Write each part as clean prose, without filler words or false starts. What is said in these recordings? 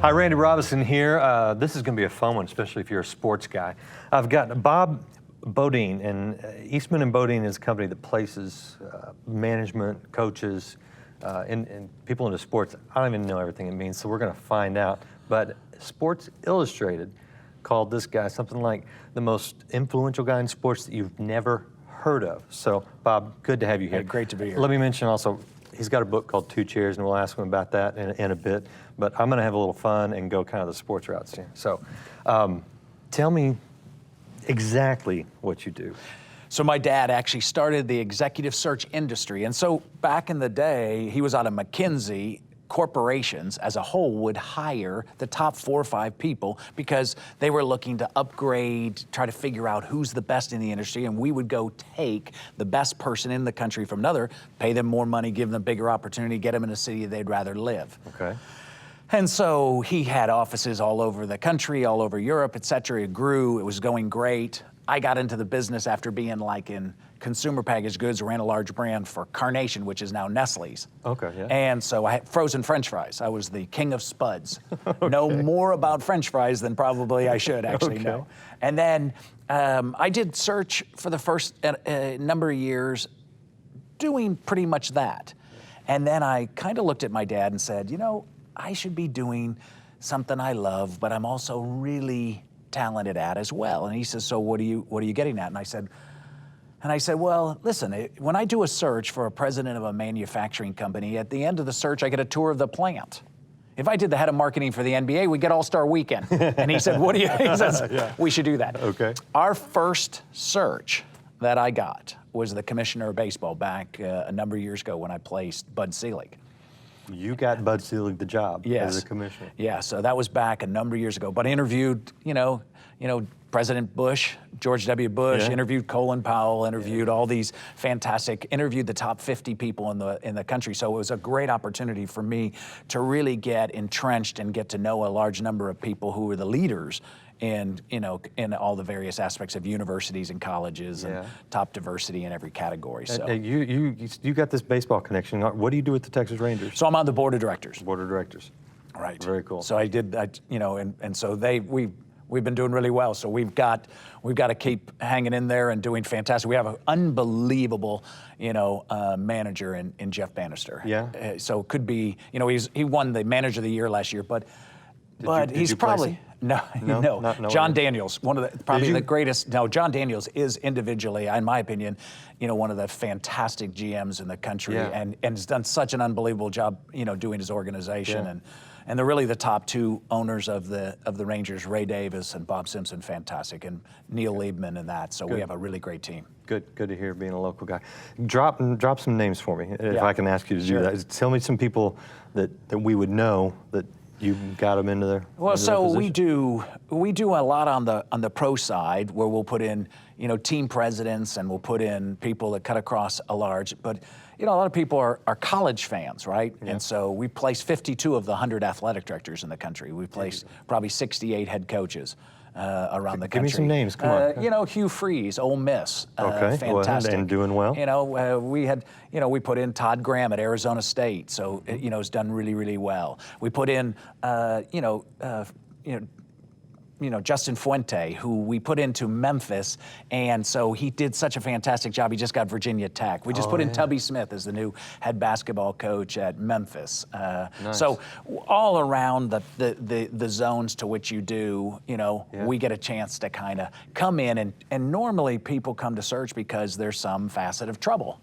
Hi, Randy Robison here. This is going to be a fun one, especially if you're a sports guy. I've got Bob Beaudine, and Eastman and Beaudine is a company that places management, coaches, and people into sports. I don't even know everything it means, so we're going to find out. But Sports Illustrated called this guy something like the most influential guy in sports that you've never heard of. So, Bob, good to have you here. Hey, great to be here. Let me mention also, he's got a book called Two Chairs, and we'll ask him about that in a bit. But I'm going to have a little fun and go kind of the sports routes here. So tell me exactly what you do. So my dad actually started the executive search industry. And so back in the day, he was out of McKinsey. Corporations as a whole would hire the top 4 or 5 people because they were looking to upgrade, try to figure out who's the best in the industry, and we would go take the best person in the country from another, pay them more money, give them a bigger opportunity, get them in a city they'd rather live. Okay. And so he had offices all over the country, all over Europe, et cetera. It grew, it was going great. I got into the business after being like in consumer packaged goods, ran a large brand for Carnation, which is now Nestle's. Okay, yeah. And so I had frozen French fries. I was the king of spuds. Okay. Know more about French fries than probably I should actually know. And then I did search for the first number of years, doing pretty much that. And then I kind of looked at my dad and said, you know, I should be doing something I love, but I'm also really talented at as well. And he says, so what are you getting at? And I said, well, listen, when I do a search for a president of a manufacturing company, at the end of the search, I get a tour of the plant. If I did the head of marketing for the NBA, we'd get All-Star Weekend. And he said, he says, yeah, we should do that. Okay. Our first search that I got was the commissioner of baseball back a number of years ago when I placed Bud Selig. You got Bud Selig the job Yes. as a commissioner. Yeah, so that was back a number of years ago. But I interviewed, you know, President Bush, George W. Bush, Yeah. interviewed Colin Powell, interviewed all these interviewed the top 50 people in the country. So it was a great opportunity for me to really get entrenched and get to know a large number of people who were the leaders in all the various aspects of universities and colleges and top diversity in every category. So You got this baseball connection. What do you do with the Texas Rangers? So I'm on the board of directors. Board of directors. Right. Very cool. So and so we've been doing really well. So we've got to keep hanging in there and doing fantastic. We have an unbelievable, manager in Jeff Bannister. Yeah. So it could be, he won the manager of the year last year, but Did he's you place probably him? no. John Daniels, one of the probably the greatest. No, John Daniels is individually, in my opinion, one of the fantastic GMs in the country, and has done such an unbelievable job, doing his organization, and they're really the top 2 owners of the Rangers, Ray Davis and Bob Simpson, fantastic, and Neil Liebman and that. So we have a really great team. Good to hear, being a local guy. Drop some names for me, if I can ask you to do that. Tell me some people that we would know that you got them into their. Well, so we do a lot on the pro side, where we'll put in team presidents, and we'll put in people that cut across a large. But a lot of people are college fans, right? Yeah. And so we placed 52 of the 100 athletic directors in the country. We placed probably 68 head coaches around the country. Give me some names, come on. Hugh Freeze, Ole Miss, okay, fantastic, and doing well. We had, we put in Todd Graham at Arizona State, so has done really, really well. We put in, Justin Fuente, who we put into Memphis, and so he did such a fantastic job. He just got Virginia Tech. We just put in Tubby Smith as the new head basketball coach at Memphis. Nice. So all around the zones to which you do, we get a chance to kind of come in, and normally people come to search because there's some facet of trouble.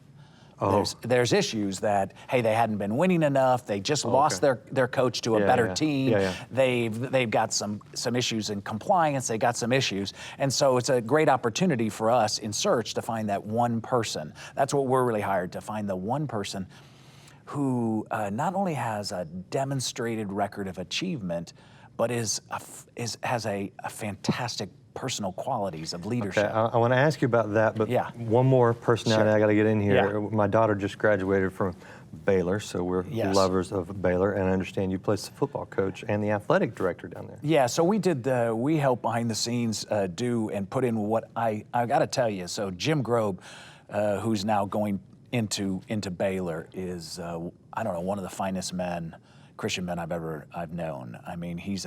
There's issues that, hey, they hadn't been winning enough. They just lost their coach to a better team. They've got some issues in compliance. They got some issues. And so it's a great opportunity for us in search to find that one person. That's what we're really hired, to find the one person who not only has a demonstrated record of achievement, but has a fantastic personal qualities of leadership. Okay, I want to ask you about that, but one more personality I got to get in here. Yeah. My daughter just graduated from Baylor, so we're lovers of Baylor, and I understand you placed the football coach and the athletic director down there. Yeah, so we helped behind the scenes do and put in what I got to tell you. So Jim Grobe, who's now going into Baylor, is one of the finest men Christian men I've known. I mean, he's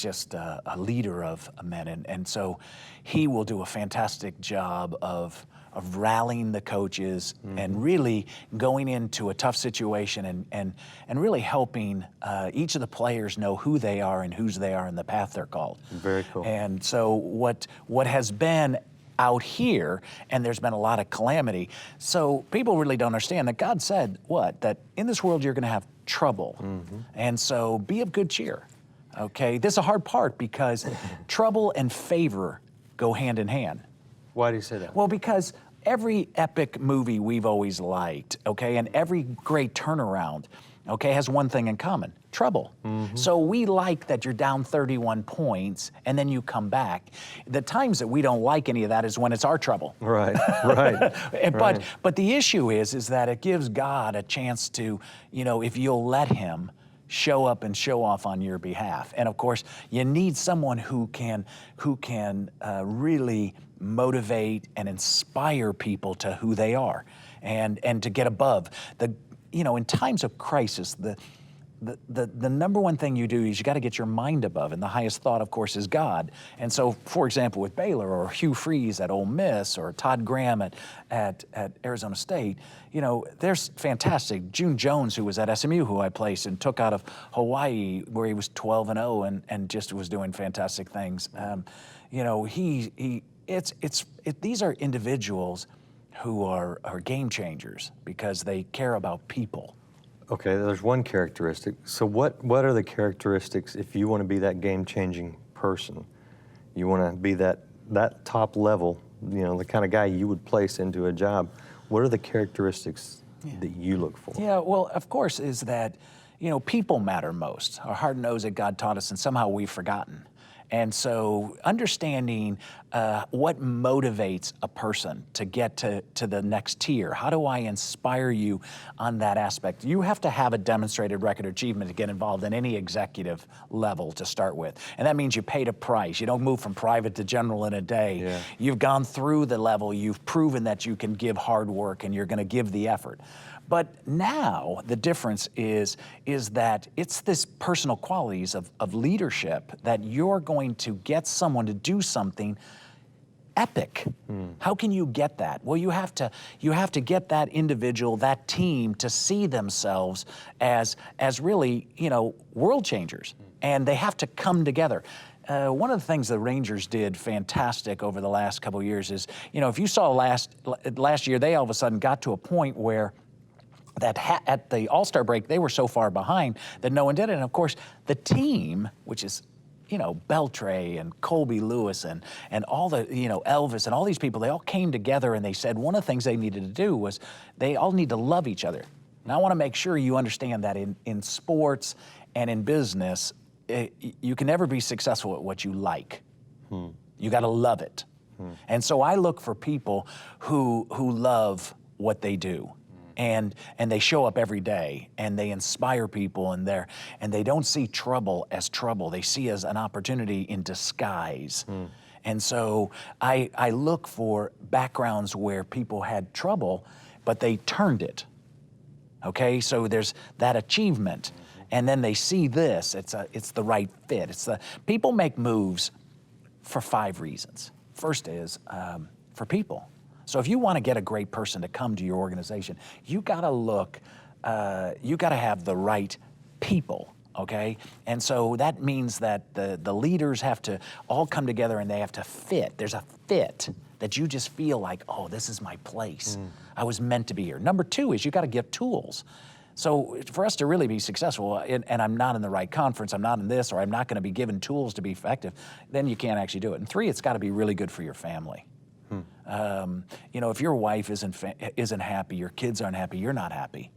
just a leader of men, and so he will do a fantastic job of rallying the coaches and really going into a tough situation and really helping each of the players know who they are and whose they are and the path they're called. Very cool. And so what has been out here, and there's been a lot of calamity, so people really don't understand that God said that in this world you're going to have trouble, and so be of good cheer. Okay, this is a hard part because trouble and favor go hand in hand. Why do you say that? Well, because every epic movie we've always liked, okay, and every great turnaround, okay, has one thing in common: trouble. So we like that you're down 31 points and then you come back. The times that we don't like any of that is when it's our trouble. Right. But the issue is that it gives God a chance to, if you'll let him show up and show off on your behalf. And of course, you need someone who can really motivate and inspire people to who they are, and to get above in times of crisis. The number one thing you do is you got to get your mind above, and the highest thought, of course, is God. And so, for example, with Baylor, or Hugh Freeze at Ole Miss, or Todd Graham at Arizona State, there's fantastic. June Jones, who was at SMU, who I placed and took out of Hawaii, where he was 12-0 and just was doing fantastic things. These are individuals who are game changers because they care about people. Okay, there's one characteristic. So what are the characteristics if you want to be that game-changing person? You want to be that top level, the kind of guy you would place into a job. What are the characteristics that you look for? Yeah, well, of course, is that, people matter most. Our heart knows that God taught us, and somehow we've forgotten. And so understanding what motivates a person to get to the next tier. How do I inspire you on that aspect? You have to have a demonstrated record of achievement to get involved in any executive level to start with. And that means you paid a price. You don't move from private to general in a day. Yeah. You've gone through the level. You've proven that you can give hard work and you're going to give the effort. But now the difference is that it's this personal qualities of leadership that you're going to get someone to do something epic. How can you get that? Well, you have to get that individual, that team, to see themselves as really, world changers, and they have to come together. One of the things the Rangers did fantastic over the last couple of years is, if you saw last year, they all of a sudden got to a point where at the All-Star break, they were so far behind that no one did it. And of course, the team, which is, Beltre and Colby Lewis and all the, Elvis and all these people, they all came together and they said one of the things they needed to do was they all need to love each other. Now, I want to make sure you understand that in sports and in business, you can never be successful at what you like. You got to love it. And so I look for people who love what they do. And they show up every day and they inspire people and they don't see trouble as trouble. They see as an opportunity in disguise. And so I look for backgrounds where people had trouble, but they turned it. Okay, so there's that achievement. And then they see this, it's the right fit. People make moves for 5 reasons. First is for people. So if you want to get a great person to come to your organization, you got to have the right people, okay? And so that means that the leaders have to all come together and they have to fit. There's a fit that you just feel like, oh, this is my place. I was meant to be here. Number 2 is you got to give tools. So for us to really be successful, and I'm not in the right conference, I'm not in this, or I'm not going to be given tools to be effective, then you can't actually do it. And 3, it's got to be really good for your family. If your wife isn't happy, your kids aren't happy, you're not happy.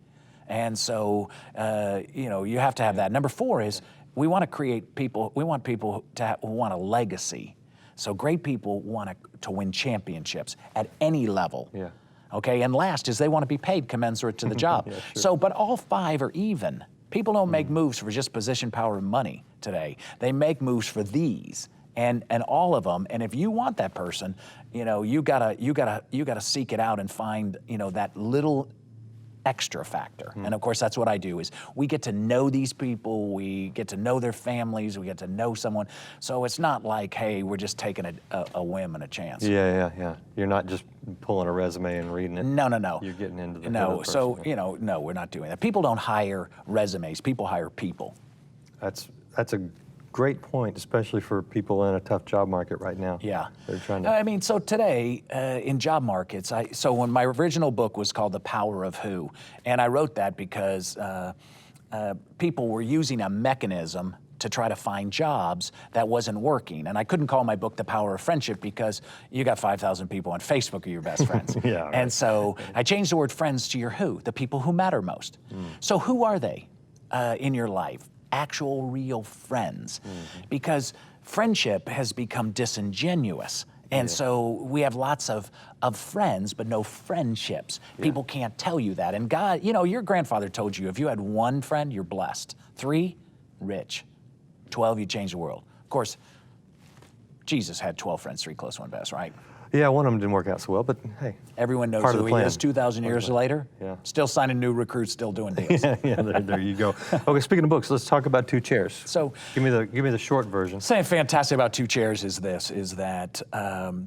And so, you have to have that. Number 4 is we want to create people, we want people who want a legacy. So great people want to win championships at any level. Yeah. Okay, and last is they want to be paid commensurate to the job. Yeah, sure. So, but all 5 are even. People don't make moves for just position, power, and money today. They make moves for these. And all of them. And if you want that person, you gotta seek it out and find, that little extra factor. And of course, that's what I do is we get to know these people, we get to know their families, we get to know someone. So it's not like, hey, we're just taking a whim and a chance. Yeah. You're not just pulling a resume and reading it. No. You're getting into the head No, of the person. so, no, we're not doing that. People don't hire resumes, people hire people. That's a great point, especially for people in a tough job market right now. Yeah. They're trying to. I mean, so today in job markets, so when my original book was called The Power of Who, and I wrote that because people were using a mechanism to try to find jobs that wasn't working. And I couldn't call my book The Power of Friendship because you got 5,000 people on Facebook are your best friends. Yeah, right. And so I changed the word friends to your who, the people who matter most. So who are they in your life? Actual real friends, because friendship has become disingenuous. And so we have lots of friends, but no friendships. People can't tell you that. And God, your grandfather told you if you had one friend, you're blessed. 3, rich. 12, you change the world. Of course, Jesus had 12 friends, 3 close, 1 best, right? Yeah, one of them didn't work out so well, but hey. Everyone knows part of who the he plan. is 2,000 years later. Yeah. Still signing new recruits, still doing deals. Yeah, there you go. Okay, speaking of books, let's talk about Two Chairs. So give me the short version. Something fantastic about Two Chairs is that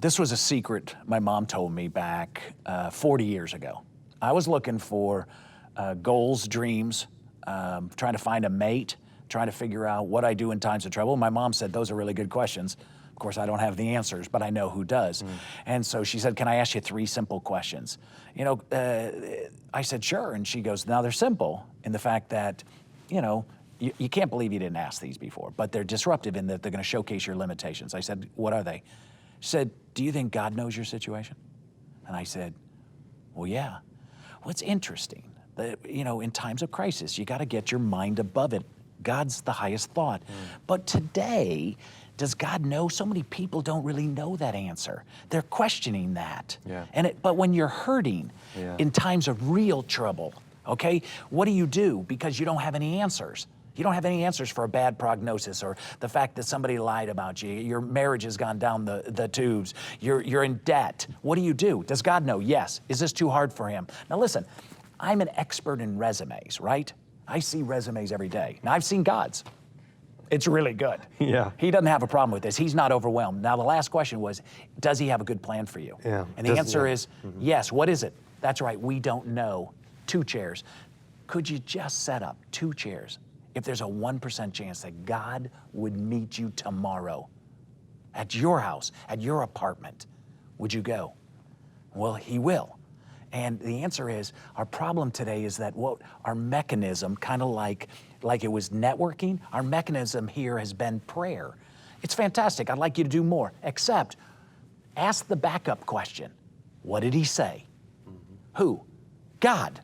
this was a secret my mom told me back 40 years ago. I was looking for goals, dreams, trying to find a mate, trying to figure out what I do in times of trouble. My mom said, those are really good questions. Of course, I don't have the answers, but I know who does. And so she said, can I ask you 3 simple questions? I said, sure. And she goes, now they're simple in the fact that, you can't believe you didn't ask these before, but they're disruptive in that they're going to showcase your limitations. I said, what are they? She said, do you think God knows your situation? And I said, well, yeah. Well, it's interesting that, in times of crisis, you got to get your mind above it. God's the highest thought. But today, does God know? So many people don't really know that answer. They're questioning that. Yeah. But when you're hurting in times of real trouble, okay, what do you do? Because you don't have any answers. You don't have any answers for a bad prognosis or the fact that somebody lied about you. Your marriage has gone down the tubes. You're in debt. What do you do? Does God know? Yes. Is this too hard for him? Now listen, I'm an expert in resumes, right? I see resumes every day. Now I've seen God's. It's really good. Yeah. He doesn't have a problem with this. He's not overwhelmed. Now the last question was, does he have a good plan for you? Yeah. And the answer is yes. What is it? That's right, we don't know. 2 chairs. Could you just set up 2 chairs if there's a 1% chance that God would meet you tomorrow at your house, at your apartment? Would you go? Well, he will. And the answer is, our problem today is that our mechanism, kind of like it was networking, our mechanism here has been prayer. It's fantastic. I'd like you to do more, except ask the backup question. What did he say? Who? God.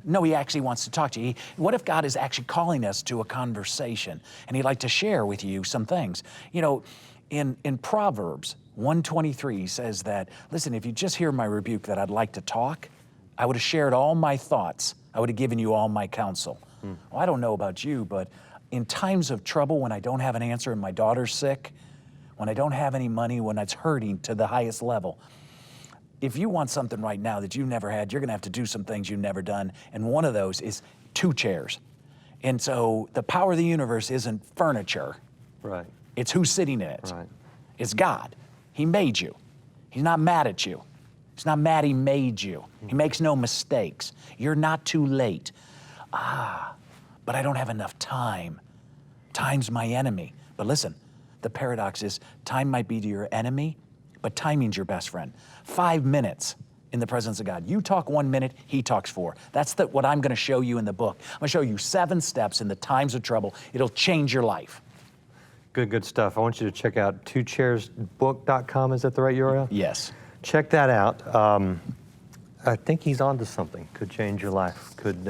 No, he actually wants to talk to you. What if God is actually calling us to a conversation and he'd like to share with you some things? In Proverbs 123 says that, listen, if you just hear my rebuke that I'd like to talk, I would have shared all my thoughts. I would have given you all my counsel. Well, I don't know about you, but in times of trouble, when I don't have an answer and my daughter's sick, when I don't have any money, when it's hurting to the highest level, if you want something right now that you've never had, you're going to have to do some things you've never done. And one of those is 2 chairs. And so the power of the universe isn't furniture. Right. It's who's sitting in it. Right. It's God. He made you. He's not mad at you. He's not mad he made you. He makes no mistakes. You're not too late. But I don't have enough time. Time's my enemy. But listen, the paradox is time might be to your enemy, but timing's your best friend. 5 minutes in the presence of God. You talk 1 minute, he talks 4. That's what I'm going to show you in the book. I'm going to show you 7 steps in the times of trouble. It'll change your life. Good stuff. I want you to check out twochairsbook.com. Is that the right URL? Yes. Check that out. I think he's onto something. Could change your life. Could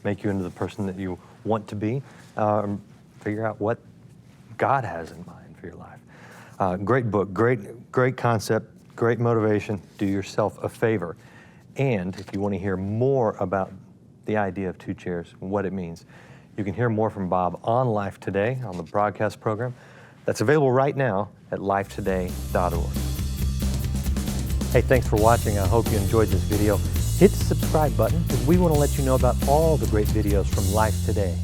make you into the person that you want to be. Figure out what God has in mind for your life. Great book. Great concept. Great motivation. Do yourself a favor. And if you want to hear more about the idea of 2 chairs, what it means, you can hear more from Bob on Life Today on the broadcast program. That's available right now at lifetoday.org. Hey, thanks for watching. I hope you enjoyed this video. Hit the subscribe button because we want to let you know about all the great videos from Life Today.